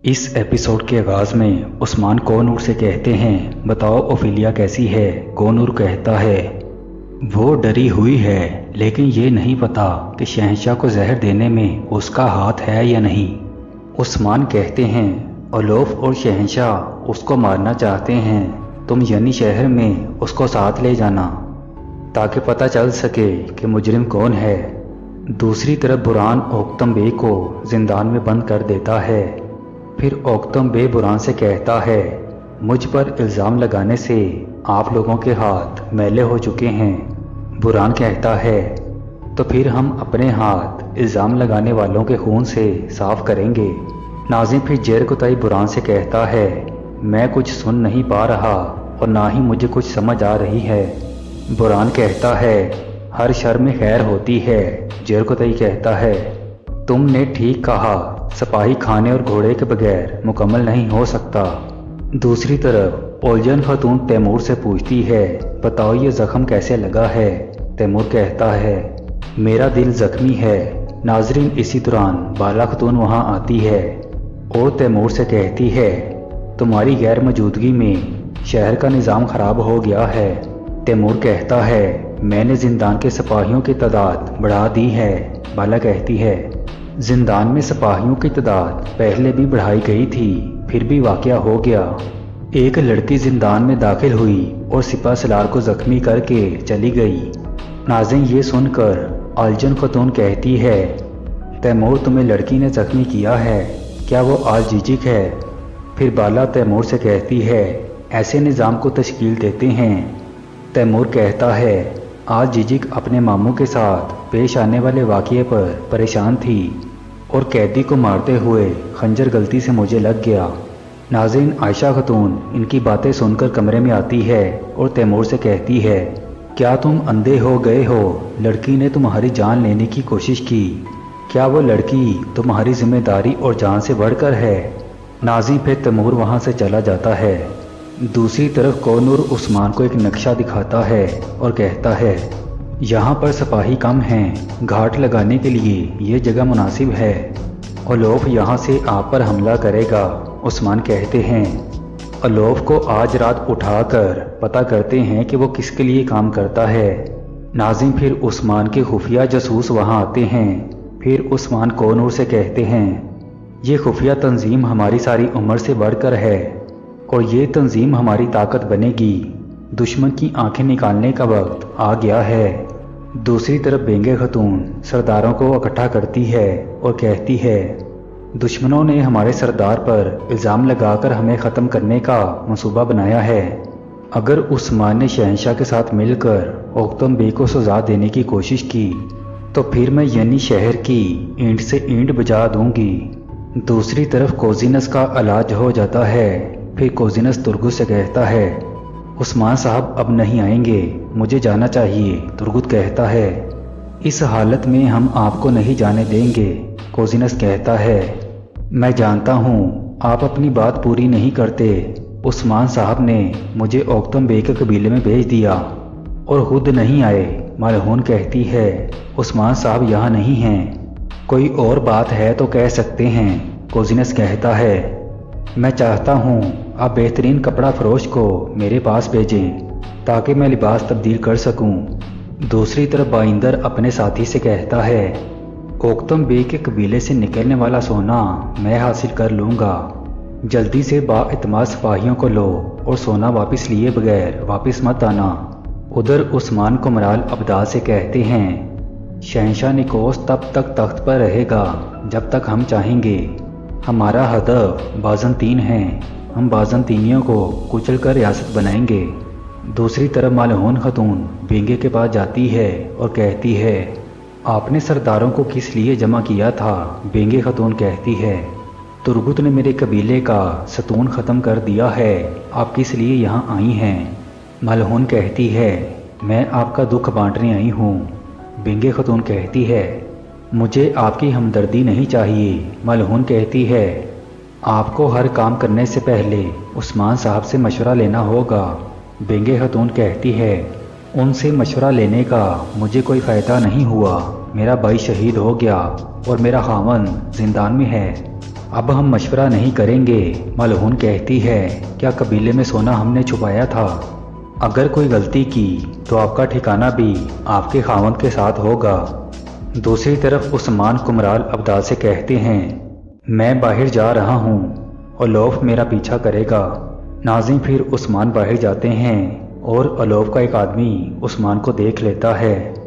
इस एपिसोड के आगाज़ में उस्मान कोहनूर से कहते हैं, बताओ ओफिलिया कैसी है। कोहनूर कहता है, वो डरी हुई है, लेकिन ये नहीं पता कि शहंशाह को जहर देने में उसका हाथ है या नहीं। उस्मान कहते हैं, ओलोफ और शहंशाह उसको मारना चाहते हैं, तुम यनी शहर में उसको साथ ले जाना ताकि पता चल सके कि मुजरिम कौन है। दूसरी तरफ बुरहान ओक्तम बे को जिंदान में बंद कर देता है। फिर ओक्तम बे बुरहान से कहता है, मुझ पर इल्ज़ाम लगाने से आप लोगों के हाथ मैले हो चुके हैं। बुरहान कहता है, तो फिर हम अपने हाथ इल्ज़ाम लगाने वालों के खून से साफ करेंगे। नाज़िम फिर जेरकुताई बुरहान से कहता है, मैं कुछ सुन नहीं पा रहा और ना ही मुझे कुछ समझ आ रही है। बुरहान कहता है, हर शर में खैर होती है। जेरकुताई कहता है, तुमने ठीक कहा, सिपाही खाने और घोड़े के बगैर मुकम्मल नहीं हो सकता। दूसरी तरफ ओलजन खातून तैमूर से पूछती है, बताओ ये जख्म कैसे लगा है। तैमूर कहता है, मेरा दिल जख्मी है। नाजरीन इसी दौरान बाला खातून वहाँ आती है और तैमूर से कहती है, तुम्हारी गैर मौजूदगी में शहर का निज़ाम ख़राब हो गया है। तैमूर कहता है, मैंने जिंदान के सिपाहियों की तादाद बढ़ा दी है। बाला कहती है, जिंदान में सिपाहियों की तादाद पहले भी बढ़ाई गई थी, फिर भी वाक़या हो गया। एक लड़की जिंदान में दाखिल हुई और सिपा सलार को जख्मी करके चली गई। नाज़िम ये सुनकर अलजन खातून कहती है, तैमूर तुम्हें लड़की ने जख्मी किया है, क्या वो आल जिजिक है। फिर बाला तैमूर से कहती है, ऐसे निज़ाम को तश्कील देते हैं। तैमूर कहता है, आल जिजिक अपने मामू के साथ पेश आने वाले वाक़ये पर परेशान थी और कैदी को मारते हुए खंजर गलती से मुझे लग गया। नाज़रीन आयशा खातून इनकी बातें सुनकर कमरे में आती है और तैमूर से कहती है, क्या तुम अंधे हो गए हो। लड़की ने तुम्हारी जान लेने की कोशिश की, क्या वो लड़की तुम्हारी जिम्मेदारी और जान से बढ़कर है। नाज़रीन फिर तैमूर वहाँ से चला जाता है। दूसरी तरफ कोहनूर उस्मान को एक नक्शा दिखाता है और कहता है, यहाँ पर सिपाही कम हैं, घाट लगाने के लिए ये जगह मुनासिब है। ओलोफ यहाँ से आप पर हमला करेगा। उस्मान कहते हैं, ओलोफ को आज रात उठाकर पता करते हैं कि वो किसके लिए काम करता है। नाज़िम फिर उस्मान के खुफिया जासूस वहाँ आते हैं। फिर उस्मान कोहनूर से कहते हैं, ये खुफिया तंजीम हमारी सारी उम्र से बढ़कर है और ये तंजीम हमारी ताकत बनेगी। दुश्मन की आंखें निकालने का वक्त आ गया है। दूसरी तरफ बेंगे खातून सरदारों को इकट्ठा करती है और कहती है, दुश्मनों ने हमारे सरदार पर इल्ज़ाम लगाकर हमें ख़त्म करने का मंसूबा बनाया है। अगर उस्मान ने शहंशाह के साथ मिलकर ओक्तम बे को सज़ा देने की कोशिश की तो फिर मैं यनी शहर की ईंट से ईंट बजा दूंगी। दूसरी तरफ कोजिनस का इलाज हो जाता है। फिर कोजिनस तुर्गुत से कहता है, उस्मान साहब अब नहीं आएंगे, मुझे जाना चाहिए। तुर्गुत कहता है, इस हालत में हम आपको नहीं जाने देंगे। कोजिनस कहता है, मैं जानता हूँ आप अपनी बात पूरी नहीं करते। उस्मान साहब ने मुझे ओक्तम बे के कबीले में भेज दिया और खुद नहीं आए। मालहून कहती है, उस्मान साहब यहाँ नहीं हैं, कोई और बात है तो कह सकते हैं। कोजिनस कहता है, मैं चाहता हूँ आप बेहतरीन कपड़ा फरोश को मेरे पास भेजें ताकि मैं लिबास तब्दील कर सकूं। दूसरी तरफ बाइंदर अपने साथी से कहता है, ओक्तम बे के कबीले से निकलने वाला सोना मैं हासिल कर लूँगा। जल्दी से बाएतमाद सिपाहियों को लो और सोना वापस लिए बगैर वापस मत आना। उधर उस्मान को मराल अब्दाल से कहते हैं, शहंशाह निकोस तब तक तख्त पर रहेगा जब तक हम चाहेंगे। हमारा हदफ बाज़ंतीन है, हम बाज़ंतीनियों को कुचल कर रियासत बनाएंगे। दूसरी तरफ मालहून खातून बेंगे के पास जाती है और कहती है, आपने सरदारों को किस लिए जमा किया था। बेंगे खातून कहती है, तुर्गुत ने मेरे कबीले का सतून ख़त्म कर दिया है, आप किस लिए यहाँ आई हैं। मालहून कहती है, मैं आपका दुख बांटने आई हूँ। बेंगे खातून कहती है, मुझे आपकी हमदर्दी नहीं चाहिए। मालहून कहती है, आपको हर काम करने से पहले उस्मान साहब से मशवरा लेना होगा। बेंगे खातून कहती है, उनसे मशवरा लेने का मुझे कोई फ़ायदा नहीं हुआ, मेरा भाई शहीद हो गया और मेरा खामन जिंदान में है। अब हम मशवरा नहीं करेंगे। मलहून कहती है, क्या कबीले में सोना हमने छुपाया था? अगर कोई गलती की तो आपका ठिकाना भी आपके खावंद के साथ होगा। दूसरी तरफ उस्मान कुमराल अब्दाल से कहते हैं, मैं बाहर जा रहा हूँ, अलोफ मेरा पीछा करेगा। नाज़िम फिर उस्मान बाहर जाते हैं और अलोफ का एक आदमी उस्मान को देख लेता है।